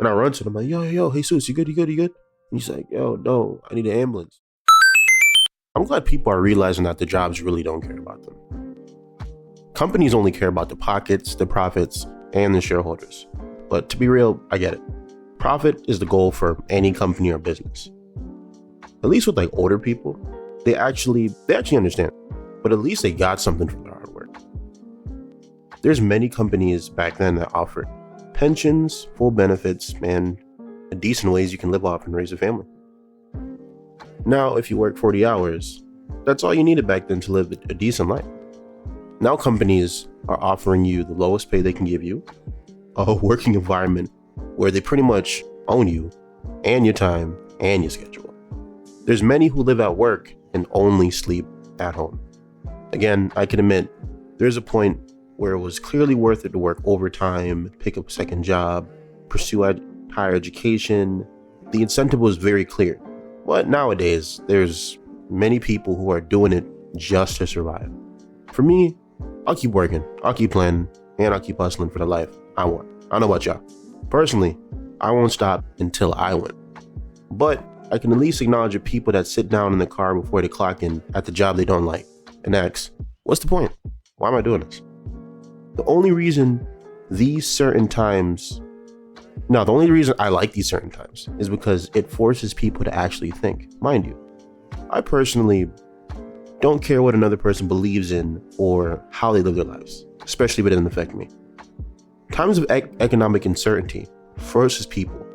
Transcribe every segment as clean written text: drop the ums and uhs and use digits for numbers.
And I run to him, I'm like, yo, Jesus, you good? And he's like, yo, no, I need an ambulance. I'm glad people are realizing that the jobs really don't care about them. Companies only care about the pockets, the profits, and the shareholders. But to be real, I get it. Profit is the goal for any company or business. At least with like older people, they actually understand. But at least they got something from their hard work. There's many companies back then that offered pensions, full benefits, and decent ways you can live off and raise a family. Now, if you work 40 hours, that's all you needed back then to live a decent life. Now companies are offering you the lowest pay they can give you, a working environment where they pretty much own you and your time and your schedule. There's many who live at work and only sleep at home. Again, I can admit there's a point where it was clearly worth it to work overtime, pick up a second job, pursue higher education. The incentive was very clear. But nowadays, there's many people who are doing it just to survive. For me, I'll keep working, I'll keep planning, and I'll keep hustling for the life I want. I don't know about y'all. Personally, I won't stop until I win. But I can at least acknowledge the people that sit down in the car before they clock in at the job they don't like and ask, what's the point? Why am I doing this? The only reason I like these certain times is because it forces people to actually think. Mind you, I personally don't care what another person believes in or how they live their lives, especially if it doesn't affect me. Times of economic uncertainty forces people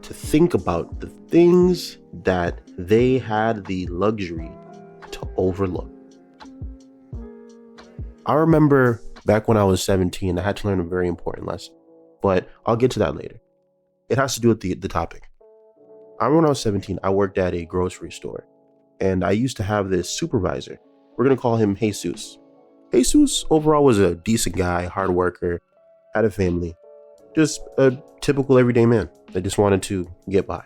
to think about the things that they had the luxury to overlook. I remember back when I was 17, I had to learn a very important lesson, but I'll get to that later. It has to do with the topic. I remember when I was 17, I worked at a grocery store, and I used to have this supervisor. We're going to call him Jesus. Jesus overall was a decent guy, hard worker, had a family, just a typical everyday man that just wanted to get by.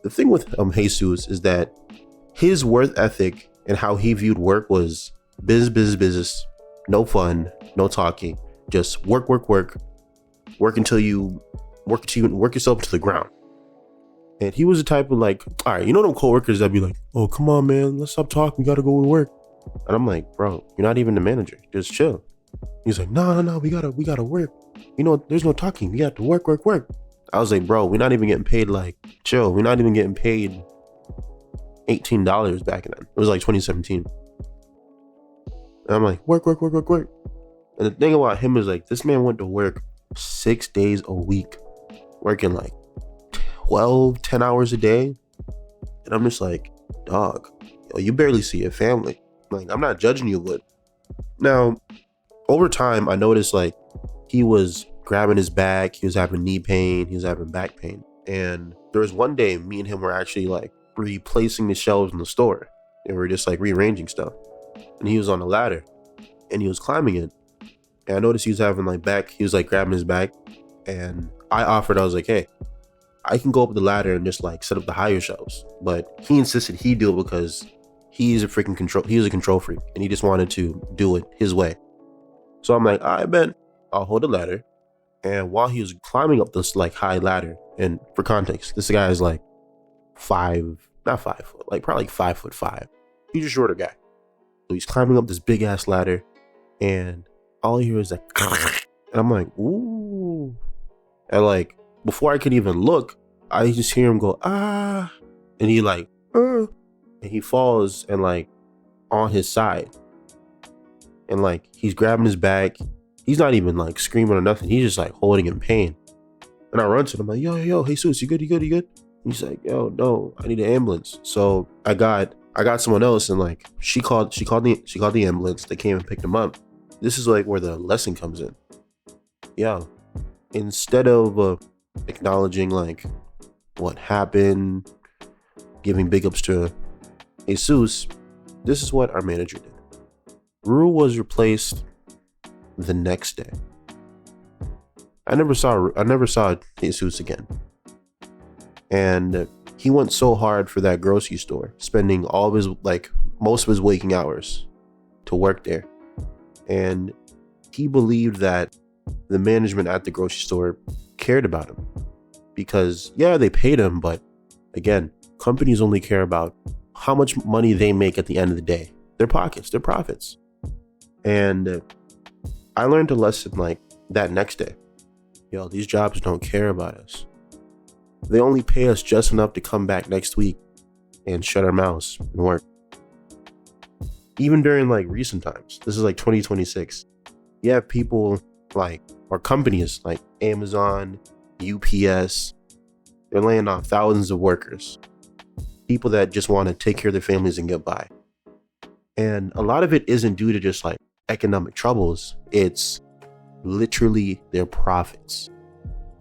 The thing with Jesus is that his work ethic and how he viewed work was business, no fun, no talking, just work until you work yourself to the ground. And he was the type of like, all right, you know them coworkers that be like, oh, come on, man, let's stop talking, we gotta go to work. And I'm like, bro, you're not even the manager, just chill. He's like, no, we gotta work. You know, there's no talking, we got to work. I was like, bro, we're not even getting paid, like, chill. We're not even getting paid $18 back then. It was like 2017. And I'm like, work. And the thing about him is like, this man went to work 6 days a week, working like 10 hours a day. And I'm just like, dog, you barely see your family. Like, I'm not judging you, but now over time, I noticed like he was grabbing his back, he was having knee pain, he was having back pain. And there was one day me and him were actually like replacing the shelves in the store, and we were just like rearranging stuff. And he was on a ladder and he was climbing it. And I noticed he was having he was like grabbing his back. And I was like, hey, I can go up the ladder and just like set up the higher shelves. But he insisted he do it because he's a control freak and he just wanted to do it his way. So I'm like, I bet I'll hold the ladder. And while he was climbing up this like high ladder, and for context, this guy is like probably like 5'5". He's a shorter guy. So he's climbing up this big ass ladder, and all I hear is like, and I'm like, ooh. And like, before I could even look, I just hear him go, ah. And he like, and he falls and like on his side. And like, he's grabbing his back. He's not even like screaming or nothing. He's just like holding in pain. And I run to him, I'm like, yo, Jesus, you good? And he's like, yo, no, I need an ambulance. So I got someone else, and like she called the ambulance. They came and picked him up. This is like where the lesson comes in. Yeah, instead of acknowledging like what happened, giving big ups to Jesus, this is what our manager did. Rue was replaced the next day. I never saw Jesus again. And he went so hard for that grocery store, spending all of his most of his waking hours to work there. And he believed that the management at the grocery store cared about him. because yeah, they paid him, but again, companies only care about how much money they make at the end of the day, their pockets, their profits. And I learned a lesson like that next day. Yo, these jobs don't care about us. They only pay us just enough to come back next week and shut our mouths and work. Even during like recent times, this is like 2026. You have people like, or companies like Amazon, UPS, they're laying off thousands of workers. People that just want to take care of their families and get by. And a lot of it isn't due to just like economic troubles. It's literally their profits.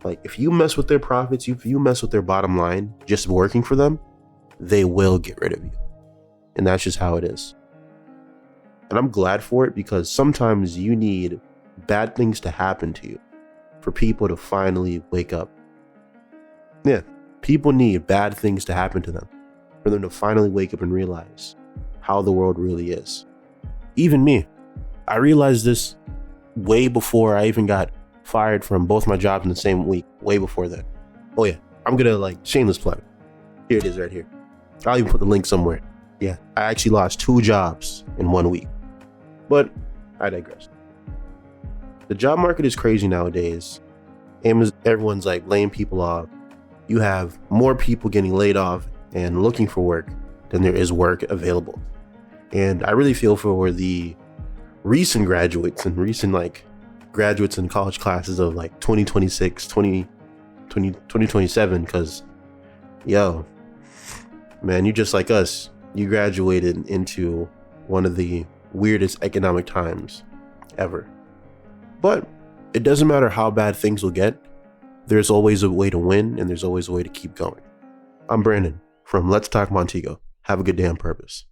Like if you mess with their profits, if you mess with their bottom line, just working for them, they will get rid of you. And that's just how it is. And I'm glad for it, because sometimes you need bad things to happen to you for people to finally wake up. Yeah, people need bad things to happen to them for them to finally wake up and realize how the world really is. Even me, I realized this way before I even got fired from both my jobs in the same week, way before that. Oh yeah, I'm gonna like shameless plug. Here it is right here. I'll even put the link somewhere. Yeah, I actually lost 2 jobs in 1 week. But I digress. The job market is crazy nowadays. Everyone's like laying people off. You have more people getting laid off and looking for work than there is work available. And I really feel for the recent graduates and graduates in college classes of like 2026, 2027, because yo, man, you just like us. You graduated into one of the weirdest economic times ever. But it doesn't matter how bad things will get. There's always a way to win, and there's always a way to keep going. I'm Brandon from Let's Talk Montigo. Have a good day on purpose.